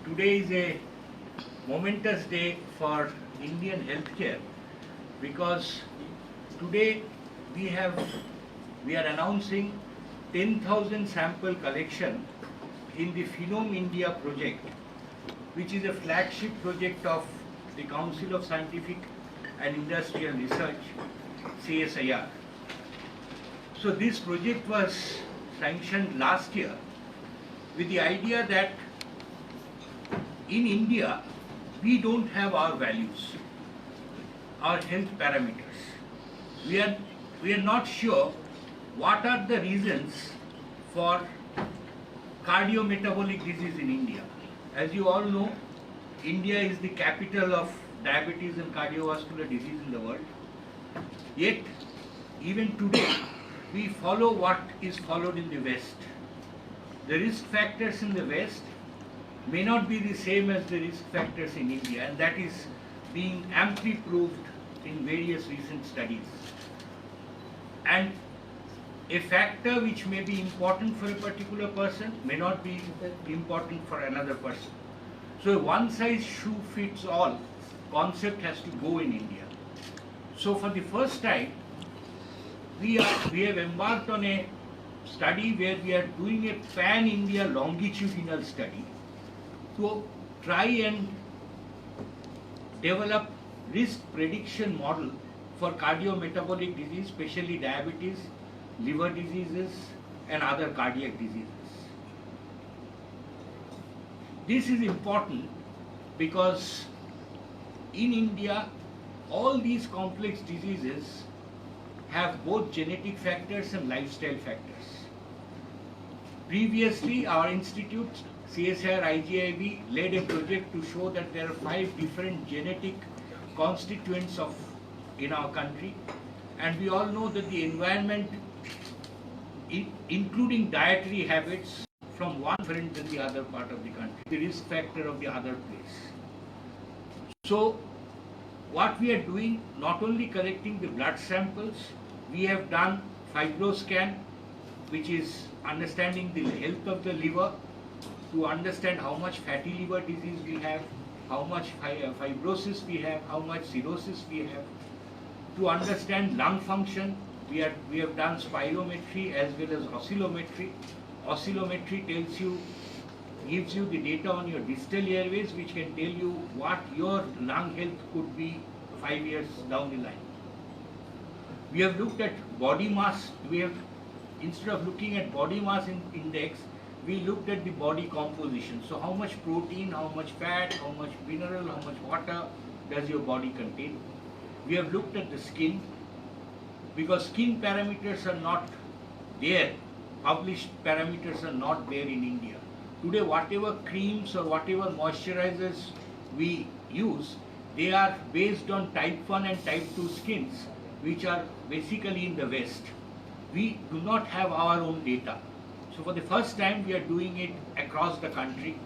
today is a momentous day for Indian healthcare because today we are announcing 10,000 sample collection in the Phenome India project, which is a flagship project of the Council of Scientific and Industrial Research, CSIR. So this project was sanctioned last year with the idea that in India, we don't have our values, our health parameters. We are not sure what are the reasons for cardiometabolic disease in India. As you all know, India is the capital of diabetes and cardiovascular disease in the world. Yet, even today, we follow what is followed in the West. The risk factors in the West may not be the same as the risk factors in India, and that is being amply proved in various recent studies. And a factor which may be important for a particular person may not be important for another person. So a one-size-shoe-fits-all concept has to go in India. So for the first time, we have embarked on a study where we are doing a pan-India longitudinal study to try and develop risk prediction model for cardiometabolic disease, especially diabetes, liver diseases and other cardiac diseases. This is important because in India, all these complex diseases have both genetic factors and lifestyle factors. Previously, our institute, CSIR IGIB, led a project to show that there are 5 different genetic constituents in our country, and we all know that the environment, including dietary habits, from one different than the other part of the country, the risk factor of the other place. So, what we are doing, not only collecting the blood samples, we have done FibroScan, which is understanding the health of the liver, to understand how much fatty liver disease we have, how much fibrosis we have, how much cirrhosis we have. To understand lung function, we have done spirometry as well as oscillometry. Oscillometry gives you the data on your distal airways, which can tell you what your lung health could be 5 years down the line. We have looked at body mass. Instead of looking at body mass index, we looked at the body composition. So how much protein, how much fat, how much mineral, how much water does your body contain? We have looked at the skin, because skin parameters are not there, published parameters are not there in India. Today, whatever creams or whatever moisturizers we use, they are based on type 1 and type 2 skins, which are basically in the West. We do not have our own data. So for the first time, we are doing it across the country.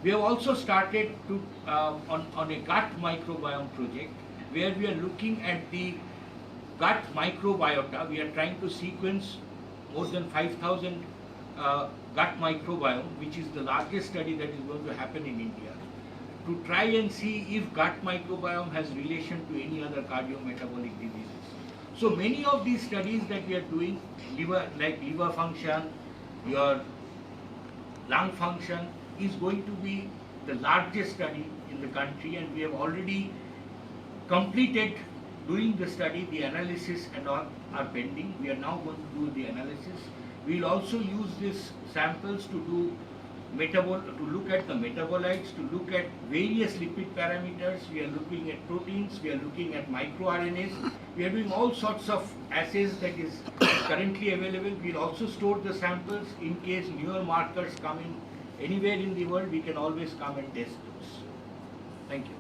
We have also started on a gut microbiome project, where we are looking at the gut microbiota. We are trying to sequence more than 5,000 gut microbiome, which is the largest study that is going to happen in India, to try and see if gut microbiome has relation to any other cardiometabolic diseases. So many of these studies that we are doing, liver function, your lung function, is going to be the largest study in the country, and we have already completed doing the study. The analysis and all are pending. We are now going to do the analysis. We will also use these samples to look at the metabolites, to look at various lipid parameters. We are looking at proteins, we are looking at microRNAs. We are doing all sorts of assays that is currently available. We will also store the samples in case newer markers come in anywhere in the world. We can always come and test those. Thank you.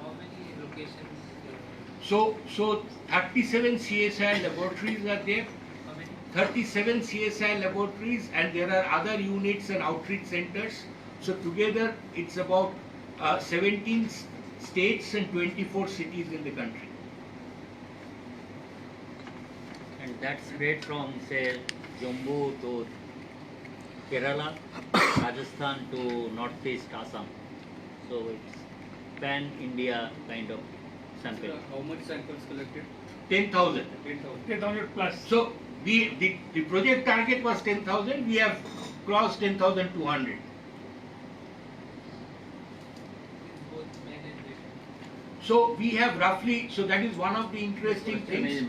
How many locations? So 37 CSI laboratories are there. 37 CSI laboratories, and there are other units and outreach centers. So together it's about 17 states and 24 cities in the country. And that spread from, say, Jammu to Kerala, Rajasthan to northeast Assam. So it's pan-India kind of sample. How much samples collected? 10,000. 10,000. 10,000 plus. So the project target was 10,000. We have crossed 10,200. Both men and women. So we have roughly. So that is one of the interesting things.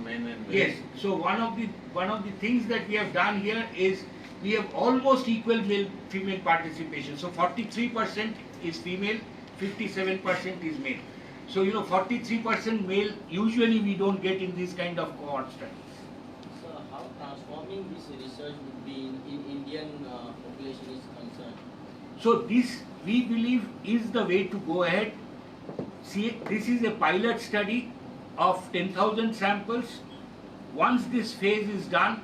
Yes. So one of the things that we have done here is we have almost equal male-female participation. So 43% is female, 57% is male. So 43% male usually we don't get in this kind of cohort studies. So how transforming this research would be in Indian population is concerned? So this we believe is the way to go ahead. See, this is a pilot study of 10,000 samples. Once this phase is done,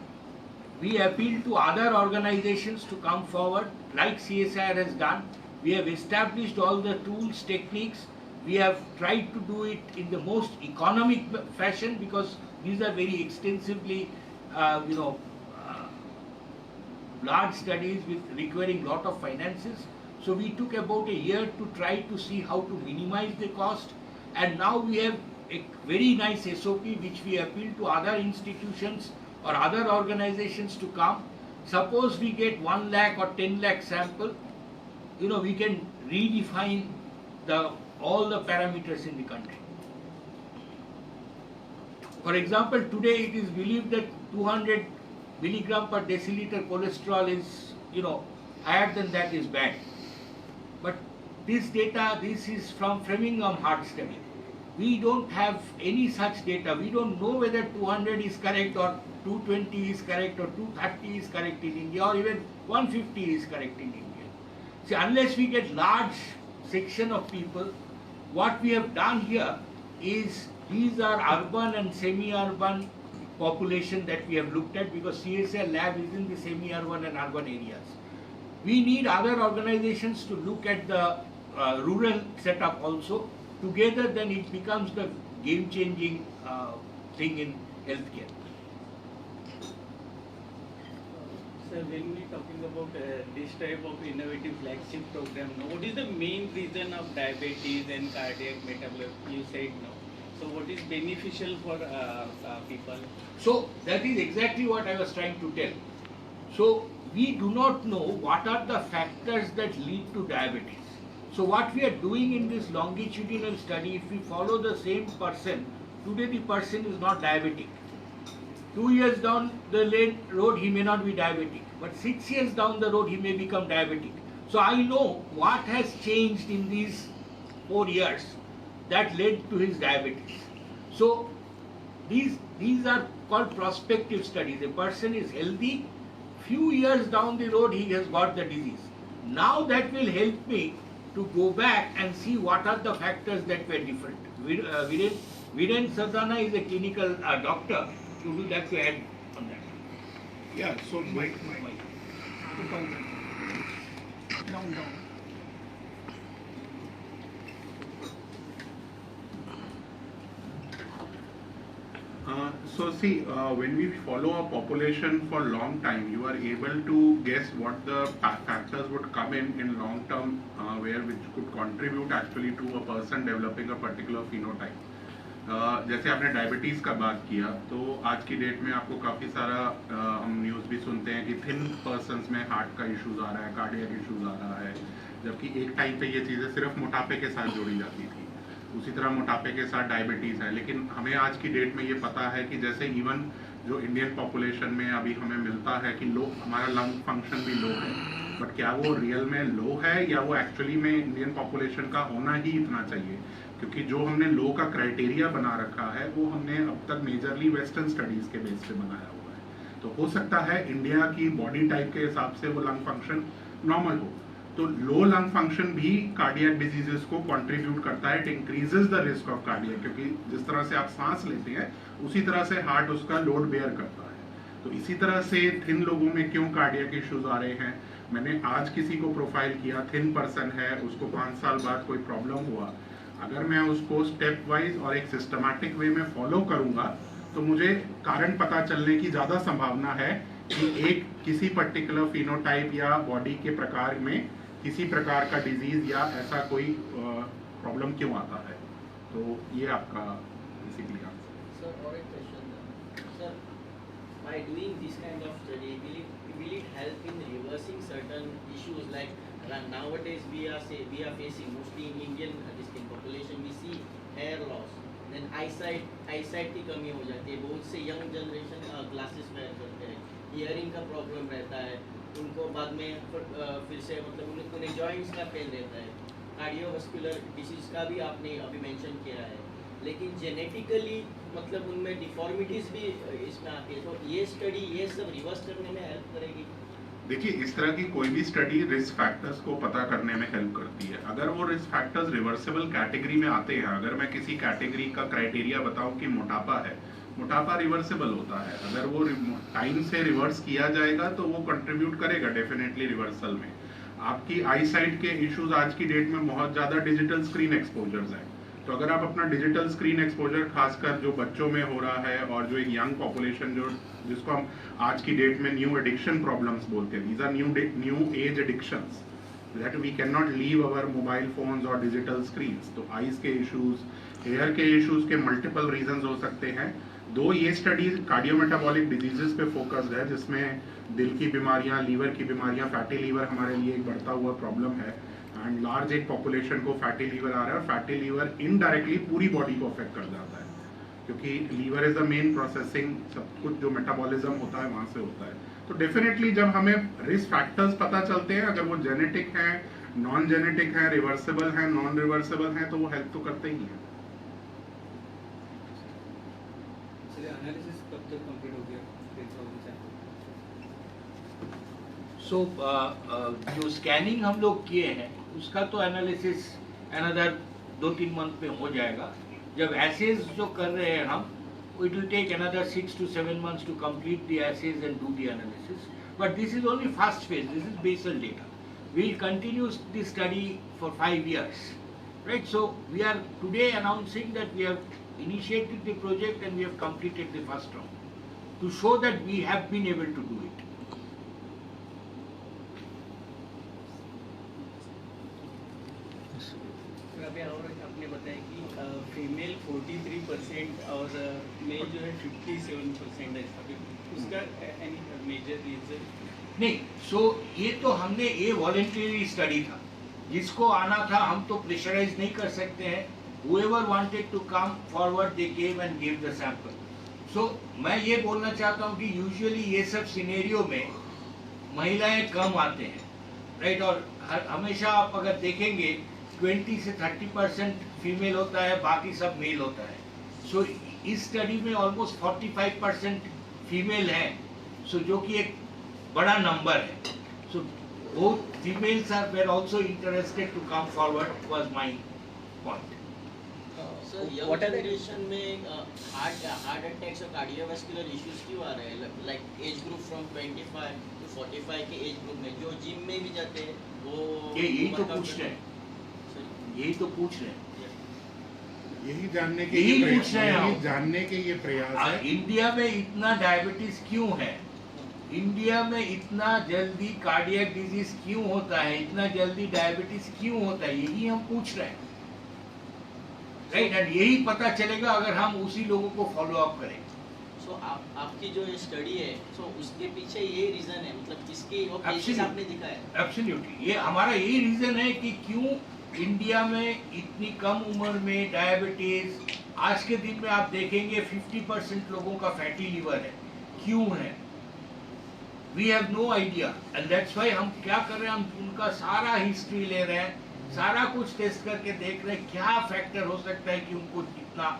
we appeal to other organizations to come forward, like CSIR has done. We have established all the tools, techniques. We have tried to do it in the most economic fashion because these are very extensively, large studies with requiring lot of finances. So we took about a year to try to see how to minimize the cost, and now we have a very nice SOP which we appeal to other institutions or other organizations to come. Suppose we get 1 lakh or 10 lakh sample, we can redefine all the parameters in the country. For example, today it is believed that 200 milligram per deciliter cholesterol is, higher than that is bad. But this data, this is from Framingham Heart Study. We don't have any such data. We don't know whether 200 is correct or 220 is correct or 230 is correct in India or even 150 is correct in India. See, unless we get large section of people, what we have done here is these are urban and semi-urban population that we have looked at because CSIR lab is in the semi-urban and urban areas. We need other organizations to look at the rural setup also. Together then it becomes the game-changing thing in healthcare. So when we talking about this type of innovative flagship program, what is the main reason of diabetes and cardiac metabolic? You said no. So what is beneficial for people? So that is exactly what I was trying to tell. So we do not know what are the factors that lead to diabetes. So what we are doing in this longitudinal study, if we follow the same person, today the person is not diabetic. 2 years down the road he may not be diabetic, but 6 years down the road he may become diabetic. So I know what has changed in these 4 years that led to his diabetes. So these are called prospective studies. A person is healthy, few years down the road he has got the disease. Now that will help me to go back and see what are the factors that were different. Viren Sardana is a clinical doctor. You would like to add on that? Yeah, so my Down. So see, when we follow a population for long time, you are able to guess what the factors would come in long term, which could contribute actually to a person developing a particular phenotype. जैसे आपने diabetes का बात किया, तो आज की date में आपको काफ़ी सारा हम न्यूज़ भी सुनते हैं कि थिन पर्सन्स में हार्ट का इश्यूज आ रहा है, कार्डियक इश्यूज आ रहा है, जबकि एक टाइम पे ये चीज़ें सिर्फ मोटापे के साथ जोड़ी जाती थी। उसी तरह मोटापे के साथ डायबिटीज़ है, लेकिन हमें आज की डेट में ये पता है कि जैसे इवन जो इंडियन पॉपुलेशन में अभी हमें मिलता है कि हमारा लंग फंक्शन भी लो है, बट क्या वो रियल में लो है या वो एक्चुअली में इंडियन पॉपुलेशन का होना ही इतना चाहिए? क्योंकि जो हमने लो का क्राइटेरिया बना रखा है वो हमने अब तक मेजरली वेस्टर्न स्टडीज़ के बेस पे बनाया हुआ है। तो हो सकता है इंडिया की बॉडी टाइप के हिसाब से वो लंग फंक्शन नॉर्मल हो, तो लो लंग फंक्शन भी कार्डियक डिजीजेस को कंट्रीब्यूट करता है। It increases the risk of cardiac, क्योंकि जिस तरह से आप सांस लेते हैं उसी तरह से हार्ट उसका लोड बेयर करता है। तो इसी तरह से थिन लोगों में क्यों कार्डियक इश्यूज आ रहे हैं, मैंने आज किसी को प्रोफाइल किया, थिन पर्सन है, उसको 5 साल बाद कोई प्रॉब्लम हुआ, अगर मैं उसको स्टेप वाइज और एक सिस्टमैटिक वे में फॉलो करूंगा तो मुझे कारण पता चलने की ज़्यादा संभावना है कि एक किसी पर्टिकुलर फिनोटाइप या बॉडी के प्रकार में किसी प्रकार का डिजीज या ऐसा कोई प्रॉब्लम क्यों आता है। तो ये आपका बेसिकली आंसर है। Sir, or a question. Sir, by doing this kind of study, will it help in reversing certain issues like nowadays we are facing mostly in Indian distinct population we see hair loss, then eyesight की कमी हो जाती है, बहुत से young generation glasses where करते हैं, hearing का प्रॉब्लम रहता है, उनको बाद में फिर से मतलब उन्हें जॉइंट्स का पेन रहता है, कार्डियोवास्कुलर डिसीज का भी आपने अभी मेंशन किया है, लेकिन जेनेटिकली मतलब उनमें डिफॉर्मिटीज भी इसमें आती है, तो ये स्टडी ये सब रिवर्स करने में हेल्प करेगी। देखिए, इस तरह की कोई भी स्टडी रिस्क फैक्टर्स को पता करने में हेल्प करती है। अगर वो रिस्क फैक्टर्स रिवर्सिबल कैटेगरी में आते हैं, अगर मैं किसी कैटेगरी का क्राइटेरिया बताऊं कि मोटापा है, मोटापा रिवर्सिबल होता है, अगर वो टाइम से रिवर्स किया जाएगा तो वो कंट्रीब्यूट करेगा डेफिनेटली रिवर्सल में। आपकी आई साइट के इश्यूज आज की डेट में बहुत ज्यादा डिजिटल स्क्रीन एक्सपोजर्स हैं, तो अगर आप अपना डिजिटल स्क्रीन एक्सपोजर खासकर जो बच्चों में हो रहा है और जो एक यंग पॉपुलेशन जिसको हम आज की डेट में न्यू एडिक्शन प्रॉब्लम्स बोलते हैं, these are new age addictions that we can not leave our mobile phones और डिजिटल स्क्रीन्स। तो आईज के इश्यूज, हेयर के इश्यूज के मल्टीपल रीजंस हो सकते हैं। दो ये स्टडी कार्डियोमेटाबॉलिक डिजीजेस पे फोकस्ड है, जिसमें दिल की बीमारियां, लीवर की बीमारियां, फैटी लीवर हमारे लिए एक बढ़ता हुआ प्रॉब्लम है एंड लार्ज एक पॉपुलेशन को फैटी लीवर आ रहा है और फैटी लीवर इनडायरेक्टली पूरी बॉडी को अफेक्ट कर जाता है, क्योंकि liver is the main processing, सब कुछ जो मेटाबॉलिज्म होता है वहां से होता है। तो डेफिनेटली जब हमें रिस्क फैक्टर्स पता चलते हैं, अगर वो जेनेटिक हैं, नॉन जेनेटिक हैं, रिवर्सिबल हैं, नॉन रिवर्सिबल हैं, तो वो हेल्प तो करते ही हैं। एनालिसिस कब तक कंप्लीट हो गया? सो जो स्कैनिंग हम लोग किए हैं उसका तो एनालिसिस अनदर 2-3 मंथ में हो जाएगा। जब एसेज जो कर रहे हैं हम, it will take another 6 to 7 months to complete the assays and do the analysis. But this is only first phase. This is basal data. We will continue the study for 5 years, right? So we are today announcing that we have initiated the project and we have completed the first round to show that we have been able to do it. अभी और आपने बताया कि female 43% और mail जो है 57% है, अभी उसका एनी मेजर रीजन नहीं, सो ये तो हमने ये वॉलंटरी स्टडी था, जिसको आना था हम तो प्रेशराइज नहीं कर सकते हैं। whoever wanted to come forward they came and gave the sample. So मैं ये बोलना चाहता हूँ कि यूजुअली ये सब सिनेरियो में महिलाएं कम आते हैं, राइट? और हमेशा आप अगर देखेंगे 20 से 30% फीमेल होता है, बाकी सब मेल होता है। सो इस स्टडी में ऑलमोस्ट 45% फीमेल है, सो जो कि एक बड़ा नंबर है। So both females are were also interested to come forward was my point. Sir young generation में हार्ट अटैक्स और कार्डियोवास्कुलर इश्यूज क्यों आ रहे हैं? Like age group from 25 to 45 के एज ग्रुप में जो जिम में भी जाते हैं वो यही तो पूछ रहे हैं, यही तो पूछ रहे हैं, यही जानने के यही ये पूछ रहे हैं यही हम। जानने के ये प्रयास है। इंडिया में इतना डायबिटीज क्यों है? इंडिया में इतना जल्दी कार्डियक डिजीज क्यों होता है? इतना जल्दी डायबिटीज क्यों होता है? यही हम पूछ रहे हैं, राइट? एंड यही पता चलेगा अगर हम उसी लोगों को फॉलो अप करें। सो आपकी जो ये स्टडी है, सो उसके पीछे ये रीजन है, मतलब किसके वो केसेस Absolutely. आपने दिखाया? एब्सोल्युटली, ये हमारा यही रीजन है कि क्यों इंडिया में इतनी कम उम्र में डायबिटीज। आज के दिन में आप देखेंगे 50% लोगों का फैटी लीवर है। क्यों है? We have no idea and that's why हम क्या कर रहे हैं, हम उनका सारा हिस्ट्री ले रहे हैं, सारा कुछ टेस्ट करके देख रहे हैं क्या फैक्टर हो सकता है कि उनको इतना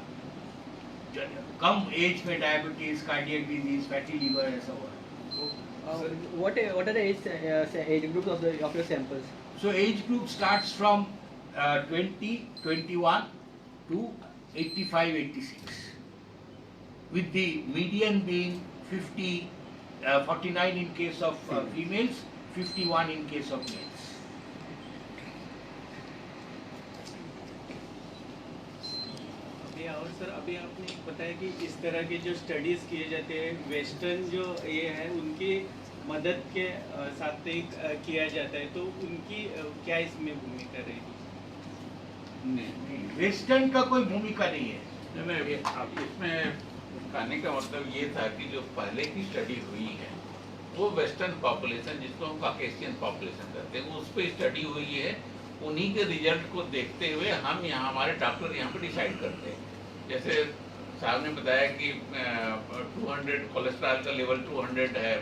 कम एज में diabetes, cardiac disease, fatty liver ऐसा हुआ है। what are the age groups of your samples? So age group starts from 20, 21 to 85, 86, with the median being 49 in case of females, 51 in case of males. अभी और sir अभी आपने बताया कि इस तरह के जो स्टडीज़ किए जाते हैं वेस्टर्न जो ये है उनकी मदद के साथ ही किया जाता है, तो उनकी क्या इसमें भूमिका रहेगी? वेस्टर्न का कोई भूमिका नहीं है। नहीं, अब इसमें कहने का मतलब ये था कि जो पहले की स्टडी हुई है वो वेस्टर्न पॉपुलेशन, जिसको हम काकेशियन पॉपुलेशन कहते हैं, उस पर स्टडी हुई है। उन्हीं के रिजल्ट को देखते हुए हम यहाँ हमारे डॉक्टर यहाँ पे डिसाइड करते हैं। जैसे साहब ने बताया कि 200 कोलेस्ट्रॉल का लेवल 200 है,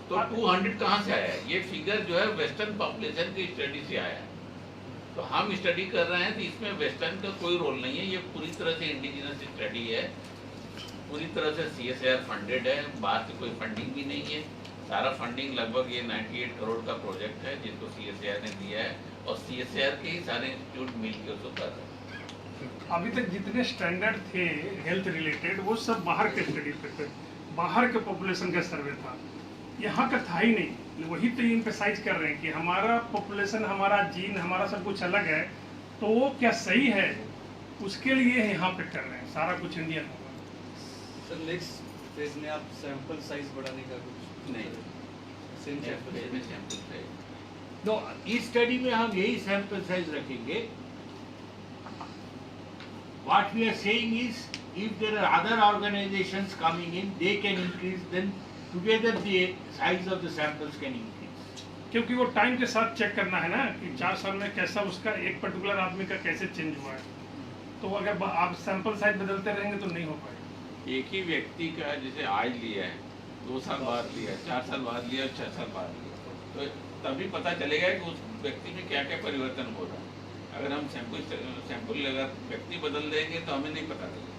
तो 200 कहाँ से आया? ये फिगर जो है वेस्टर्न पॉपुलेशन की स्टडी से आया है। तो हम स्टडी कर रहे हैं, तो इसमें वेस्टर्न का कोई रोल नहीं है। ये पूरी तरह से इंडिजिनस स्टडी है, पूरी तरह से CSIR फंडेड है, बाहर से कोई फंडिंग भी नहीं है। सारा फंडिंग लगभग ये 98 करोड़ का प्रोजेक्ट है जिसको CSIR ने दिया है, और CSIR के ही सारे इंस्टीट्यूट मिल के उसको कर रहे हैं। अभी तक जितने स्टैंडर्ड थे हेल्थ रिलेटेड वो सब बाहर के स्टडी पे थे, बाहर के पॉपुलेशन का सर्वे था, यहाँ का था ही नहीं। वही तो एम्फसाइज कर रहे हैं कि हमारा पॉपुलेशन, हमारा जीन, हमारा सब कुछ अलग है, तो वो क्या सही है उसके लिए यहाँ पे कर रहे हैं, सारा कुछ इंडियन होगा। सर नेक्स्ट फेज में आप सैंपल साइज बढ़ाने का कुछ नहीं, सेम में सैंपल है। तो इस स्टडी में हम यही सैंपल साइज रखेंगे। What we are saying is, if there are other organizations coming in, they can increase, then together the size of the samples can increase. क्योंकि वो टाइम के साथ चेक करना है ना कि 4 साल में कैसा उसका एक पर्टिकुलर आदमी का कैसे चेंज हुआ है। तो अगर आप सैंपल साइज बदलते रहेंगे तो नहीं हो पाएगा। एक ही व्यक्ति का जैसे आज लिया है, 2 साल बाद लिया, 4 साल बाद लिया, 6 साल बाद लिया, तो तभी पता चलेगा कि उस व्यक्ति में क्या क्या परिवर्तन हो रहा है। अगर हम सैंपल अगर व्यक्ति बदल देंगे तो हमें नहीं पता चलेगा।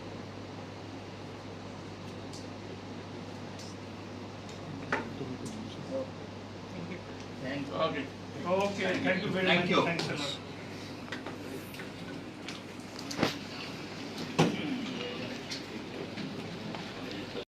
Thank you. Okay. Okay, thank you very Thank much, you. Thanks a lot.